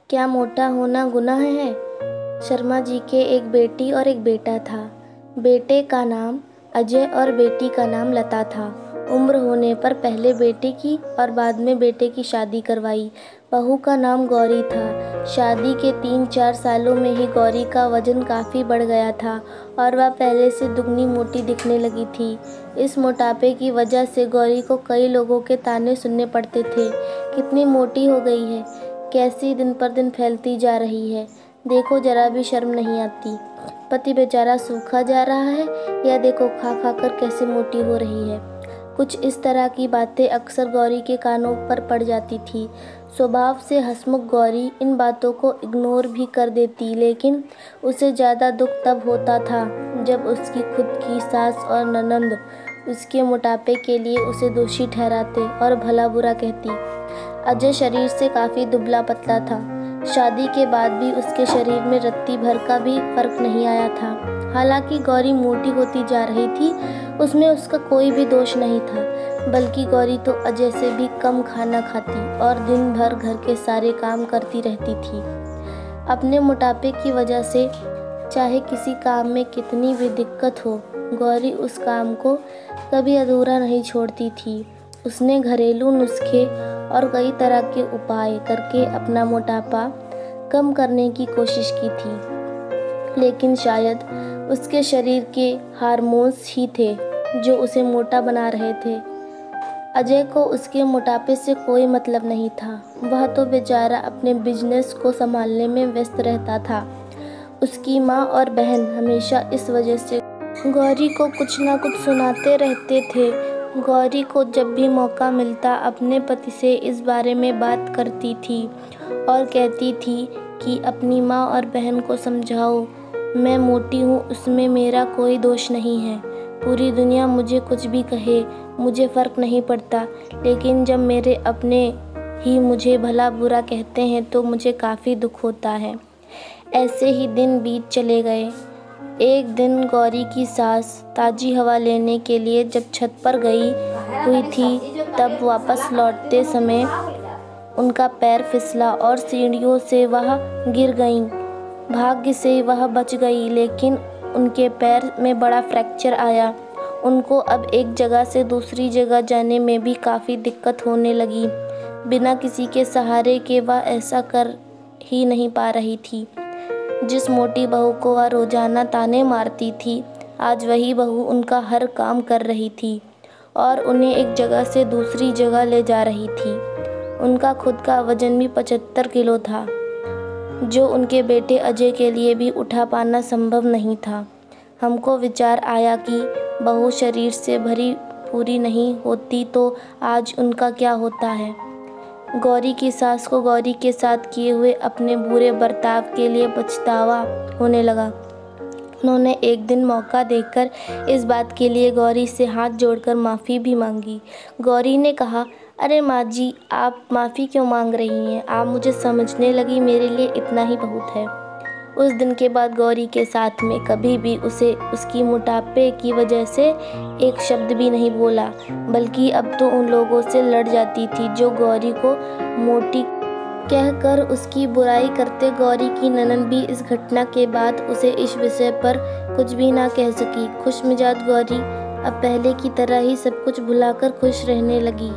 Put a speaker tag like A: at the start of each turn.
A: क्या मोटा होना गुनाह है? शर्मा जी के एक बेटी और एक बेटा था। बेटे का नाम अजय और बेटी का नाम लता था। उम्र होने पर पहले बेटे की और बाद में बेटे की शादी करवाई। बहू का नाम गौरी था। शादी के 3-4 सालों में ही गौरी का वजन काफ़ी बढ़ गया था और वह पहले से दुगनी मोटी दिखने लगी थी। इस मोटापे की वजह से गौरी को कई लोगों के ताने सुनने पड़ते थे। कितनी मोटी हो गई है, कैसी दिन पर दिन फैलती जा रही है, देखो जरा भी शर्म नहीं आती। पति बेचारा सूखा जा रहा है, या देखो खा खा कर कैसे मोटी हो रही है। कुछ इस तरह की बातें अक्सर गौरी के कानों पर पड़ जाती थी। स्वभाव से हंसमुख गौरी इन बातों को इग्नोर भी कर देती, लेकिन उसे ज़्यादा दुख तब होता था जब उसकी खुद की सास और ननंद उसके मोटापे के लिए उसे दोषी ठहराते और भला बुरा कहती। अजय शरीर से काफ़ी दुबला पतला था। शादी के बाद भी उसके शरीर में रत्ती भर का भी फर्क नहीं आया था। हालांकि गौरी मोटी होती जा रही थी, उसमें उसका कोई भी दोष नहीं था, बल्कि गौरी तो अजय से भी कम खाना खाती और दिन भर घर के सारे काम करती रहती थी। अपने मोटापे की वजह से चाहे किसी काम में कितनी भी दिक्कत हो, गौरी उस काम को कभी अधूरा नहीं छोड़ती थी। उसने घरेलू नुस्खे और कई तरह के उपाय करके अपना मोटापा कम करने की कोशिश की थी, लेकिन शायद उसके शरीर के हार्मोन्स ही थे जो उसे मोटा बना रहे थे। अजय को उसके मोटापे से कोई मतलब नहीं था। वह तो बेचारा अपने बिजनेस को संभालने में व्यस्त रहता था। उसकी माँ और बहन हमेशा इस वजह से गौरी को कुछ ना कुछ सुनाते रहते थे। गौरी को जब भी मौका मिलता अपने पति से इस बारे में बात करती थी और कहती थी कि अपनी माँ और बहन को समझाओ, मैं मोटी हूँ, उसमें मेरा कोई दोष नहीं है। पूरी दुनिया मुझे कुछ भी कहे, मुझे फ़र्क नहीं पड़ता, लेकिन जब मेरे अपने ही मुझे भला बुरा कहते हैं तो मुझे काफ़ी दुख होता है। ऐसे ही दिन बीत चले गए। एक दिन गौरी की सास ताज़ी हवा लेने के लिए जब छत पर गई हुई थी, तब वापस लौटते समय उनका पैर फिसला और सीढ़ियों से वह गिर गईं। भाग्य से वह बच गई, लेकिन उनके पैर में बड़ा फ्रैक्चर आया। उनको अब एक जगह से दूसरी जगह जाने में भी काफ़ी दिक्कत होने लगी। बिना किसी के सहारे के वह ऐसा कर ही नहीं पा रही थी। जिस मोटी बहू को वह रोज़ाना ताने मारती थी, आज वही बहू उनका हर काम कर रही थी और उन्हें एक जगह से दूसरी जगह ले जा रही थी। उनका खुद का वजन भी 75 किलो था, जो उनके बेटे अजय के लिए भी उठा पाना संभव नहीं था। हमको विचार आया कि बहू शरीर से भरी पूरी नहीं होती तो आज उनका क्या होता है। गौरी की सास को गौरी के साथ किए हुए अपने बुरे बर्ताव के लिए पछतावा होने लगा। उन्होंने एक दिन मौका देखकर इस बात के लिए गौरी से हाथ जोड़कर माफ़ी भी मांगी। गौरी ने कहा, अरे माँ जी, आप माफ़ी क्यों मांग रही हैं? आप मुझे समझने लगी, मेरे लिए इतना ही बहुत है। उस दिन के बाद गौरी के साथ में कभी भी उसे उसकी मोटापे की वजह से एक शब्द भी नहीं बोला, बल्कि अब तो उन लोगों से लड़ जाती थी जो गौरी को मोटी कहकर उसकी बुराई करते। गौरी की ननद भी इस घटना के बाद उसे इस विषय पर कुछ भी ना कह सकी। खुशमिजाज गौरी अब पहले की तरह ही सब कुछ भुलाकर खुश रहने लगी।